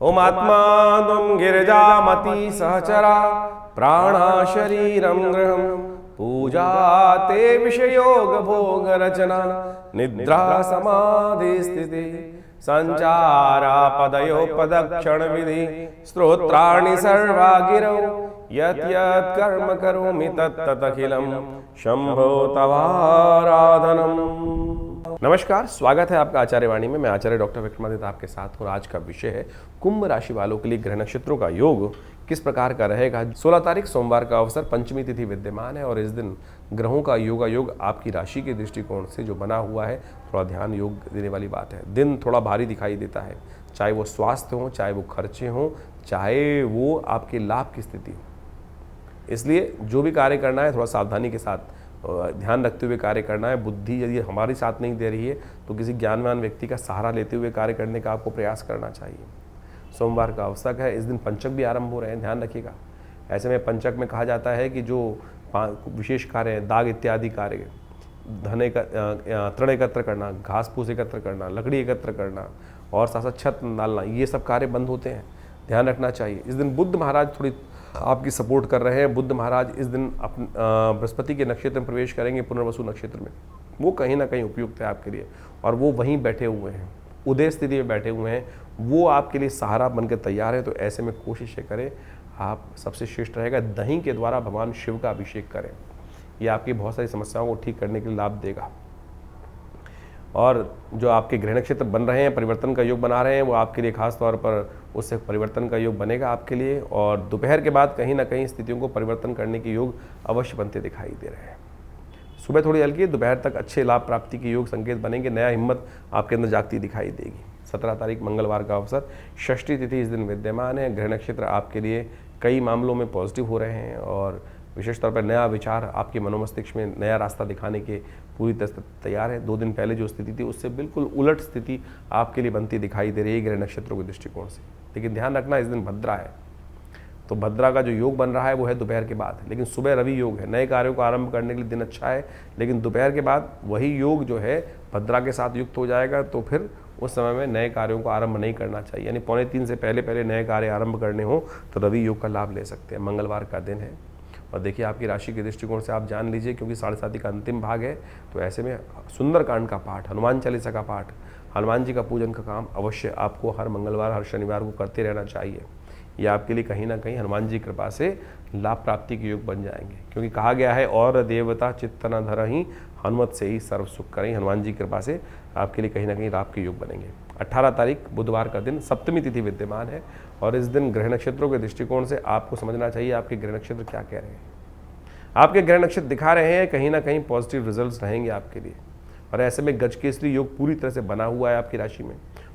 ओमात्मा गिरिजामती सहचरा प्राणा शरीरं गृहं पूजा ते विषयोग भोग रचना निद्रा समाधि स्थिति संचारा पदयो पदक्षण विधि स्तोत्राणि सर्वा गिरौ यत् यत् कर्म करोमि तत् तत् अखिलम शंभो तवाराधनम। नमस्कार, स्वागत है आपका आचार्य वाणी में। मैं आचार्य डॉक्टर विक्रमादित्य आपके साथ हूँ। आज का विषय है कुंभ राशि वालों के लिए ग्रह नक्षत्रों का योग किस प्रकार का रहेगा। 16 तारीख सोमवार का अवसर, पंचमी तिथि विद्यमान है और इस दिन ग्रहों का योग आपकी राशि के दृष्टिकोण से जो बना हुआ है, थोड़ा ध्यान योग देने वाली बात है। दिन थोड़ा भारी दिखाई देता है, चाहे वो स्वास्थ्य हो, चाहे वो खर्चे हों, चाहे वो आपके लाभ की स्थिति हो। इसलिए जो भी कार्य करना है थोड़ा सावधानी के साथ ध्यान रखते हुए कार्य करना है। बुद्धि यदि हमारी साथ नहीं दे रही है तो किसी ज्ञानवान व्यक्ति का सहारा लेते हुए कार्य करने का आपको प्रयास करना चाहिए। सोमवार का अवसर है, इस दिन पंचक भी आरंभ हो रहे हैं, ध्यान रखिएगा। ऐसे में पंचक में कहा जाता है कि जो विशेष कार्य हैं, दाग इत्यादि कार्य, तृण एकत्र करना, घास फूस एकत्र करना, लकड़ी एकत्र करना और साथ साथ छत डालना, ये सब कार्य बंद होते हैं, ध्यान रखना चाहिए। इस दिन बुध महाराज थोड़ी आपकी सपोर्ट कर रहे हैं। बुध महाराज इस दिन बृहस्पति के नक्षत्र में प्रवेश करेंगे, पुनर्वसु नक्षत्र में। वो कहीं ना कहीं उपयुक्त है आपके लिए और वो वहीं बैठे हुए हैं, उदय स्थिति में बैठे हुए हैं। वो आपके लिए सहारा बनकर तैयार है। तो ऐसे में कोशिश करें, आप सबसे श्रेष्ठ रहेगा दही के द्वारा भगवान शिव का अभिषेक करें। ये आपकी बहुत सारी समस्याओं को ठीक करने के लिए लाभ देगा। और जो आपके ग्रह नक्षत्र बन रहे हैं, परिवर्तन का योग बना रहे हैं, वो आपके लिए खास तौर पर उससे परिवर्तन का योग बनेगा आपके लिए। और दोपहर के बाद कहीं ना कहीं स्थितियों को परिवर्तन करने के योग अवश्य बनते दिखाई दे रहे हैं। सुबह थोड़ी हल्की, दोपहर तक अच्छे लाभ प्राप्ति के योग संकेत बनेंगे। नया हिम्मत आपके अंदर जागती दिखाई देगी। 17 तारीख मंगलवार का अवसर, षष्ठी तिथि इस दिन विद्यमान है। ग्रह नक्षत्र आपके लिए कई मामलों में पॉजिटिव हो रहे हैं और विशेष तौर पर नया विचार आपके मनोमस्तिष्क में नया रास्ता दिखाने के पूरी तरह से तैयार है। 2 दिन पहले जो स्थिति थी उससे बिल्कुल उलट स्थिति आपके लिए बनती दिखाई दे रही है ग्रह नक्षत्रों के दृष्टिकोण से। लेकिन ध्यान रखना, इस दिन भद्रा है, तो भद्रा का जो योग बन रहा है वो है दोपहर के बाद। लेकिन सुबह रवि योग है, नए कार्यों को आरंभ करने के लिए दिन अच्छा है। लेकिन दोपहर के बाद वही योग जो है भद्रा के साथ युक्त हो जाएगा, तो फिर उस समय में नए कार्यों को आरंभ नहीं करना चाहिए। यानी 2:45 से पहले नए कार्य आरंभ करने हो तो रवि योग का लाभ ले सकते हैं। मंगलवार का दिन है और देखिए आपकी राशि के दृष्टिकोण से आप जान लीजिए, क्योंकि 7:30 का अंतिम भाग है, तो ऐसे में सुंदरकांड का पाठ, हनुमान चालीसा का पाठ, हनुमान जी का पूजन का काम अवश्य आपको हर मंगलवार, हर शनिवार को करते रहना चाहिए। ये आपके लिए कहीं ना कहीं हनुमान जी की कृपा से लाभ प्राप्ति के योग बन जाएंगे। क्योंकि कहा गया है, और देवता चित्त न धरहि हनुमत से ही सर्व सुख करें। हनुमान जी की कृपा से आपके लिए कहीं ना कहीं लाभ के योग बनेंगे। 18 तारीख बुधवार का दिन, सप्तमी तिथि विद्यमान है और इस दिन ग्रह नक्षत्रों के दृष्टिकोण से आपको समझना चाहिए आपके ग्रह नक्षत्र क्या कह रहे हैं। आपके ग्रह नक्षत्र दिखा रहे हैं कहीं ना कहीं पॉजिटिव रिजल्ट्स रहेंगे आपके लिए। और ऐसे में गज केसरी योग पूरी तरह से बना हुआ है आपकी राशि में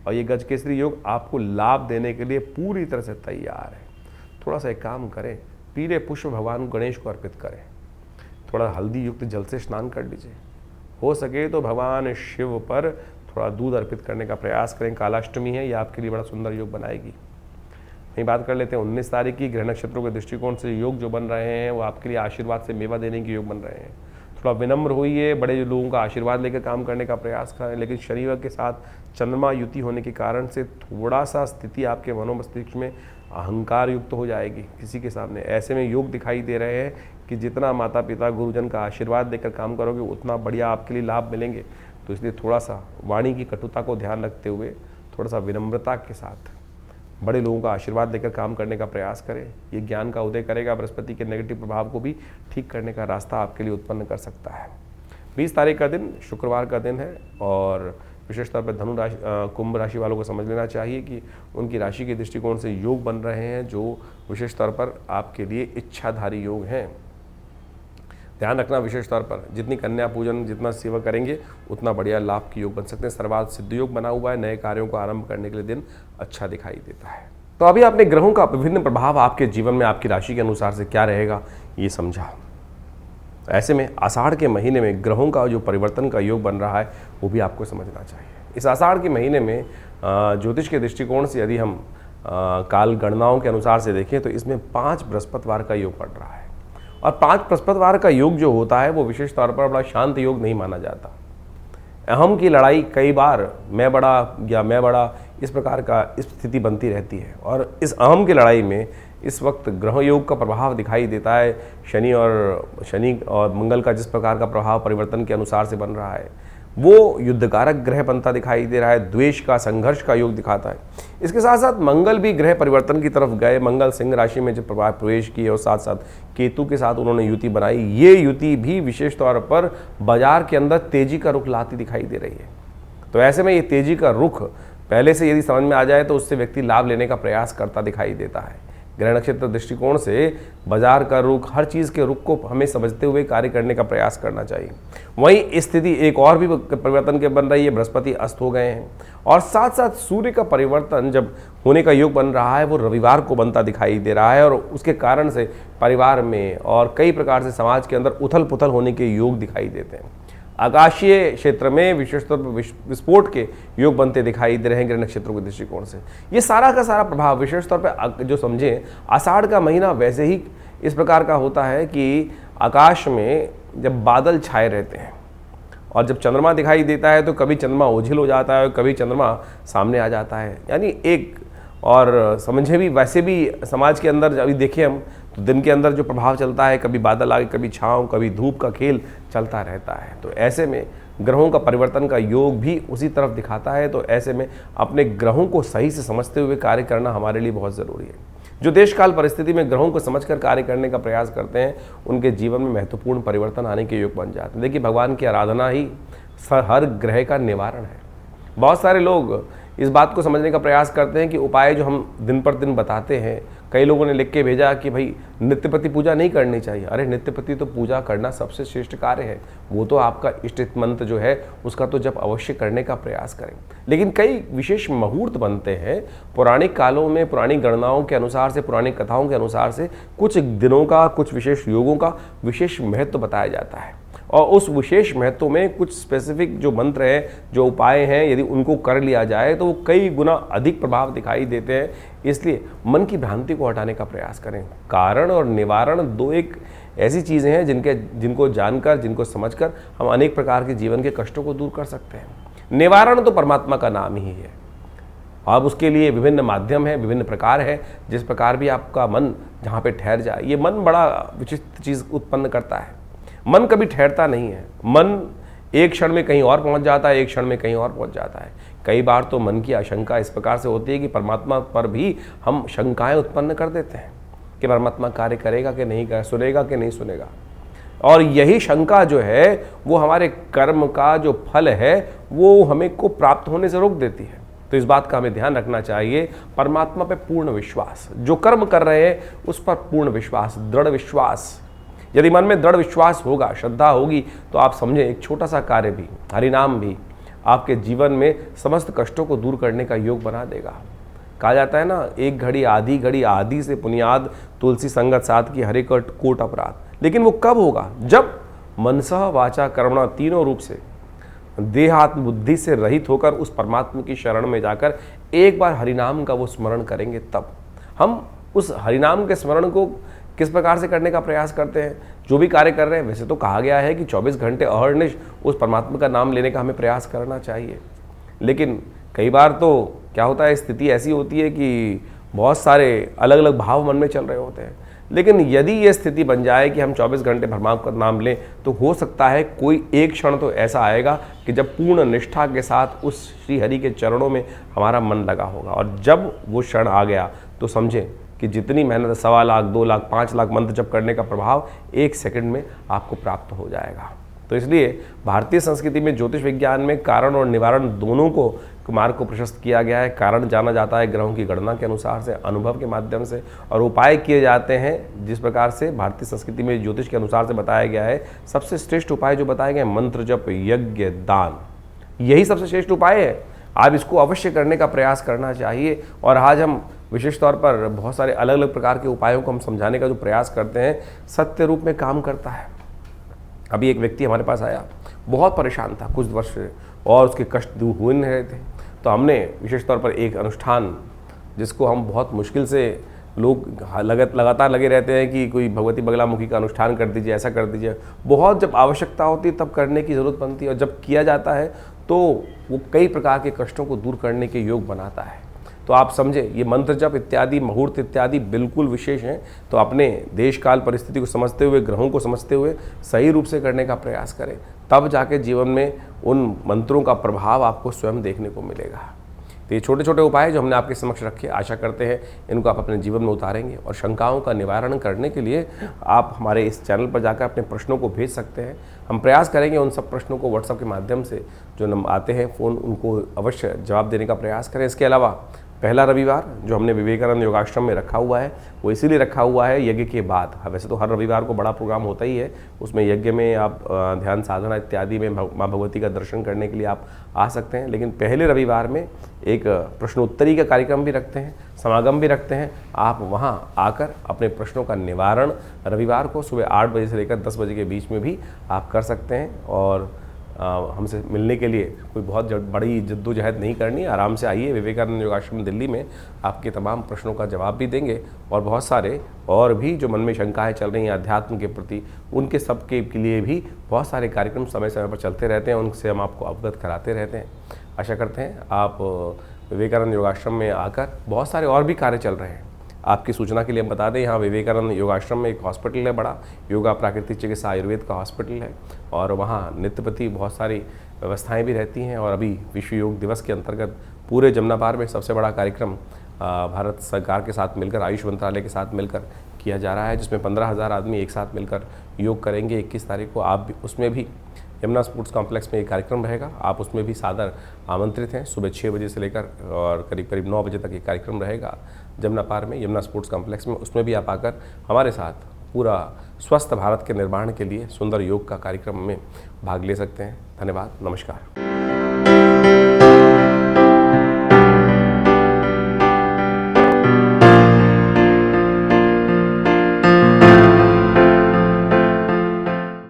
और ये गज केसरी योग आपको लाभ देने के लिए पूरी तरह से तैयार है। थोड़ा सा एक काम करें, पीले पुष्प भगवान गणेश को अर्पित करें, थोड़ा हल्दी युक्त जल से स्नान कर लीजिए। हो सके तो भगवान शिव पर थोड़ा दूध अर्पित करने का प्रयास करें। कालाष्टमी है, ये आपके लिए बड़ा सुंदर योग बनाएगी। वहीं बात कर लेते हैं 19 तारीख की। ग्रह नक्षत्रों के दृष्टिकोण से योग जो बन रहे हैं वो आपके लिए आशीर्वाद से मेवा देने के योग बन रहे हैं। थोड़ा विनम्र होइए, बड़े लोगों का आशीर्वाद लेकर काम करने का प्रयास करें। लेकिन शनिवार के साथ चंद्रमा युति होने के कारण से थोड़ा सा स्थिति आपके मनोमस्तिष्क में अहंकार युक्त हो जाएगी किसी के सामने। ऐसे में योग दिखाई दे रहे हैं कि जितना माता पिता गुरुजन का आशीर्वाद देकर काम करोगे उतना बढ़िया आपके लिए लाभ मिलेंगे। तो इसलिए थोड़ा सा वाणी की कटुता को ध्यान रखते हुए थोड़ा सा विनम्रता के साथ बड़े लोगों का आशीर्वाद देकर काम करने का प्रयास करें। ये ज्ञान का उदय करेगा, बृहस्पति के नेगेटिव प्रभाव को भी ठीक करने का रास्ता आपके लिए उत्पन्न कर सकता है। 20 तारीख का दिन शुक्रवार का दिन है और विशेष तौर पर धनु राशि, कुंभ राशि वालों को समझ लेना चाहिए कि उनकी राशि के दृष्टिकोण से योग बन रहे हैं जो विशेष तौर पर आपके लिए इच्छाधारी योग हैं। ध्यान रखना, विशेष तौर पर जितनी कन्या पूजन, जितना सेवा करेंगे उतना बढ़िया लाभ के योग बन सकते हैं। सर्वार्थ सिद्ध योग बना हुआ है, नए कार्यों को आरंभ करने के लिए दिन अच्छा दिखाई देता है। तो अभी आपने ग्रहों का विभिन्न प्रभाव आपके जीवन में आपकी राशि के अनुसार से क्या रहेगा ये समझा। ऐसे में आषाढ़ के महीने में ग्रहों का जो परिवर्तन का योग बन रहा है वो भी आपको समझना चाहिए। इस आषाढ़ के महीने में ज्योतिष के दृष्टिकोण से यदि हम काल गणनाओं के अनुसार से देखें तो इसमें 5 बृहस्पतिवार का योग पड़ रहा है। और 5 बृहस्पतिवार का योग जो होता है वो विशेष तौर पर बड़ा शांत योग नहीं माना जाता। अहम की लड़ाई कई बार मैं बड़ा या मैं बड़ा इस प्रकार का इस स्थिति बनती रहती है। और इस अहम की लड़ाई में इस वक्त ग्रह योग का प्रभाव दिखाई देता है। शनि और मंगल का जिस प्रकार का प्रभाव परिवर्तन के अनुसार से बन रहा है, वो युद्धकारक ग्रह बनता दिखाई दे रहा है, द्वेष का, संघर्ष का योग दिखाता है। इसके साथ साथ मंगल भी ग्रह परिवर्तन की तरफ गए। मंगल सिंह राशि में जब प्रवेश किए और साथ साथ केतु के साथ उन्होंने युति बनाई। ये युति भी विशेष तौर पर बाजार के अंदर तेजी का रुख लाती दिखाई दे रही है। तो ऐसे में ये तेजी का रुख पहले से यदि समझ में आ जाए तो उससे व्यक्ति लाभ लेने का प्रयास करता दिखाई देता है। ग्रह नक्षत्र दृष्टिकोण से बाजार का रुख, हर चीज़ के रुख को हमें समझते हुए कार्य करने का प्रयास करना चाहिए। वहीं स्थिति एक और भी परिवर्तन के बन रही है, बृहस्पति अस्त हो गए हैं और साथ साथ सूर्य का परिवर्तन जब होने का योग बन रहा है वो रविवार को बनता दिखाई दे रहा है और उसके कारण से परिवार में और कई प्रकार से समाज के अंदर उथल पुथल होने के योग दिखाई देते हैं। आकाशीय क्षेत्र में विशेषतौर पर विस्फोट के योग बनते दिखाई दे रहे हैं ग्रह नक्षत्रों के दृष्टिकोण से। ये सारा का सारा प्रभाव विशेष तौर पर जो समझें, आषाढ़ का महीना वैसे ही इस प्रकार का होता है कि आकाश में जब बादल छाए रहते हैं और जब चंद्रमा दिखाई देता है तो कभी चंद्रमा ओझिल हो जाता है और कभी चंद्रमा सामने आ जाता है। यानी एक और समझे भी वैसे भी समाज के अंदर अभी देखें हम तो दिन के अंदर जो प्रभाव चलता है, कभी बादल आगे, कभी छाँव, कभी धूप का खेल चलता रहता है। तो ऐसे में ग्रहों का परिवर्तन का योग भी उसी तरफ दिखाता है। तो ऐसे में अपने ग्रहों को सही से समझते हुए कार्य करना हमारे लिए बहुत ज़रूरी है। जो देश काल परिस्थिति में ग्रहों को समझकर कार्य करने का प्रयास करते हैं उनके जीवन में महत्वपूर्ण परिवर्तन आने के योग बन जाते हैं। देखिए, भगवान की आराधना ही हर ग्रह का निवारण है। बहुत सारे लोग इस बात को समझने का प्रयास करते हैं कि उपाय जो हम दिन पर दिन बताते हैं, कई लोगों ने लिख के भेजा कि भाई नित्यपति पूजा नहीं करनी चाहिए। अरे नित्यपति तो पूजा करना सबसे श्रेष्ठ कार्य है, वो तो आपका इष्ट मंत्र जो है उसका तो जब अवश्य करने का प्रयास करें। लेकिन कई विशेष मुहूर्त बनते हैं पौराणिक कालों में, पुरानी गणनाओं के अनुसार से, पुरानी कथाओं के अनुसार से कुछ दिनों का, कुछ विशेष योगों का विशेष महत्व बताया जाता है और उस विशेष महत्व में कुछ स्पेसिफिक जो मंत्र हैं, जो उपाय हैं, यदि उनको कर लिया जाए तो वो कई गुना अधिक प्रभाव दिखाई देते हैं। इसलिए मन की भ्रांति को हटाने का प्रयास करें। कारण और निवारण दो एक ऐसी चीज़ें हैं जिनको जानकर, जिनको समझकर हम अनेक प्रकार के जीवन के कष्टों को दूर कर सकते हैं। निवारण तो परमात्मा का नाम ही है। अब उसके लिए विभिन्न माध्यम हैं, विभिन्न प्रकार हैं। जिस प्रकार भी आपका मन जहाँ पे ठहर जाए, ये मन बड़ा विचित्र चीज़ उत्पन्न करता है। मन कभी ठहरता नहीं है। मन एक क्षण में कहीं और पहुंच जाता है, एक क्षण में कहीं और पहुंच जाता है। कई बार तो मन की आशंका इस प्रकार से होती है कि परमात्मा पर भी हम शंकाएं उत्पन्न कर देते हैं कि परमात्मा कार्य करेगा कि नहीं करेगा, सुनेगा कि नहीं सुनेगा। और यही शंका जो है वो हमारे कर्म का जो फल है वो हमें को प्राप्त होने से रोक देती है। तो इस बात का हमें ध्यान रखना चाहिए। परमात्मा पे पूर्ण विश्वास, जो कर्म कर रहे हैं उस पर पूर्ण विश्वास, दृढ़ विश्वास। यदि मन में दृढ़ विश्वास होगा, श्रद्धा होगी, तो आप समझें एक छोटा सा कार्य भी, हरिनाम भी आपके जीवन में समस्त कष्टों को दूर करने का योग बना देगा। कहा जाता है ना, एक घड़ी आदि से पुनियाद, तुलसी संगत साथ की हरे कोट अपराध। लेकिन वो कब होगा? जब मनसः वाचा कर्मणा तीनों रूप से देहात्म बुद्धि से रहित होकर उस परमात्मा की शरण में जाकर एक बार हरिनाम का वो स्मरण करेंगे। तब हम उस हरिनाम के स्मरण को किस प्रकार से करने का प्रयास करते हैं, जो भी कार्य कर रहे हैं। वैसे तो कहा गया है कि 24 घंटे अहर्निश उस परमात्मा का नाम लेने का हमें प्रयास करना चाहिए। लेकिन कई बार तो क्या होता है, स्थिति ऐसी होती है कि बहुत सारे अलग अलग भाव मन में चल रहे होते हैं। लेकिन यदि ये स्थिति बन जाए कि हम 24 घंटे परमात्मा का नाम लें, तो हो सकता है कोई एक क्षण तो ऐसा आएगा कि जब पूर्ण निष्ठा के साथ उस श्री हरि के चरणों में हमारा मन लगा होगा। और जब वो क्षण आ गया तो समझें कि जितनी मेहनत 1.25 लाख, 2 लाख, 5 लाख मंत्र जप करने का प्रभाव 1 सेकंड में आपको प्राप्त हो जाएगा। तो इसलिए भारतीय संस्कृति में ज्योतिष विज्ञान में कारण और निवारण दोनों को मार्ग को प्रशस्त किया गया है। कारण जाना जाता है ग्रहों की गणना के अनुसार से, अनुभव के माध्यम से, और उपाय किए जाते हैं जिस प्रकार से भारतीय संस्कृति में ज्योतिष के अनुसार से बताया गया है। सबसे श्रेष्ठ उपाय जो बताए गए, मंत्र जप, यज्ञ, दान, यही सबसे श्रेष्ठ उपाय है। आप इसको अवश्य करने का प्रयास करना चाहिए। और आज हम विशेष तौर पर बहुत सारे अलग अलग प्रकार के उपायों को हम समझाने का जो प्रयास करते हैं, सत्य रूप में काम करता है। अभी एक व्यक्ति हमारे पास आया, बहुत परेशान था कुछ वर्ष से और उसके कष्ट दूर हो नहीं रहे थे। तो हमने विशेष तौर पर एक अनुष्ठान, जिसको हम बहुत मुश्किल से लोग लगातार लगे रहते हैं कि कोई भगवती बगलामुखी का अनुष्ठान कर दीजिए, ऐसा कर दीजिए, बहुत जब आवश्यकता होती है तब करने की ज़रूरत बनती है। और जब किया जाता है तो वो कई प्रकार के कष्टों को दूर करने के योग बनाता है। तो आप समझे, ये मंत्र जप इत्यादि, मुहूर्त इत्यादि बिल्कुल विशेष हैं। तो अपने देश काल परिस्थिति को समझते हुए, ग्रहों को समझते हुए सही रूप से करने का प्रयास करें, तब जाके जीवन में उन मंत्रों का प्रभाव आपको स्वयं देखने को मिलेगा। तो ये छोटे छोटे उपाय जो हमने आपके समक्ष रखे, आशा करते हैं इनको आप अपने जीवन में उतारेंगे। और शंकाओं का निवारण करने के लिए आप हमारे इस चैनल पर जाकर अपने प्रश्नों को भेज सकते हैं। हम प्रयास करेंगे उन सब प्रश्नों को व्हाट्सएप के माध्यम से जो नंबर आते हैं फ़ोन, उनको अवश्य जवाब देने का प्रयास करें। इसके अलावा पहला रविवार जो हमने विवेकानंद योगाश्रम में रखा हुआ है, वो इसीलिए रखा हुआ है यज्ञ के बाद। वैसे तो हर रविवार को बड़ा प्रोग्राम होता ही है, उसमें यज्ञ में आप ध्यान साधना इत्यादि में माँ भगवती का दर्शन करने के लिए आप आ सकते हैं। लेकिन पहले रविवार में एक प्रश्नोत्तरी का कार्यक्रम भी रखते हैं, समागम भी रखते हैं। आप वहाँ आकर अपने प्रश्नों का निवारण रविवार को सुबह 8 बजे से लेकर 10 बजे के बीच में भी आप कर सकते हैं। और हमसे मिलने के लिए कोई बहुत बड़ी जद्दोजहद नहीं करनी, आराम से आइए। विवेकानंद योगाश्रम दिल्ली में आपके तमाम प्रश्नों का जवाब भी देंगे, और बहुत सारे और भी जो मन में शंकाएं चल रही हैं अध्यात्म के प्रति, उनके सबके लिए भी बहुत सारे कार्यक्रम समय समय पर चलते रहते हैं, उनसे हम आपको अवगत कराते रहते हैं। आशा करते हैं आप विवेकानंद योगाश्रम में आकर, बहुत सारे और भी कार्य चल रहे हैं। आपकी सूचना के लिए हम बता दें, यहाँ विवेकानंद योगाश्रम में एक हॉस्पिटल है बड़ा, योगा प्राकृतिक चिकित्सा आयुर्वेद का हॉस्पिटल है, और वहाँ नित्य प्रति बहुत सारी व्यवस्थाएं भी रहती हैं। और अभी विश्व योग दिवस के अंतर्गत पूरे जमुना पार में सबसे बड़ा कार्यक्रम भारत सरकार के साथ मिलकर, आयुष मंत्रालय के साथ मिलकर किया जा रहा है, जिसमें 15,000 आदमी एक साथ मिलकर योग करेंगे। 21 तारीख को आप भी उसमें भी यमुना स्पोर्ट्स कॉम्प्लेक्स में एक कार्यक्रम रहेगा, आप उसमें भी सादर आमंत्रित हैं। सुबह 6 बजे से लेकर और करीब करीब 9 बजे तक ये कार्यक्रम रहेगा जमुना पार में, यमुना स्पोर्ट्स कॉम्प्लेक्स में। उसमें भी आप आकर हमारे साथ पूरा स्वस्थ भारत के निर्माण के लिए सुंदर योग का कार्यक्रम में भाग ले सकते हैं। धन्यवाद, नमस्कार।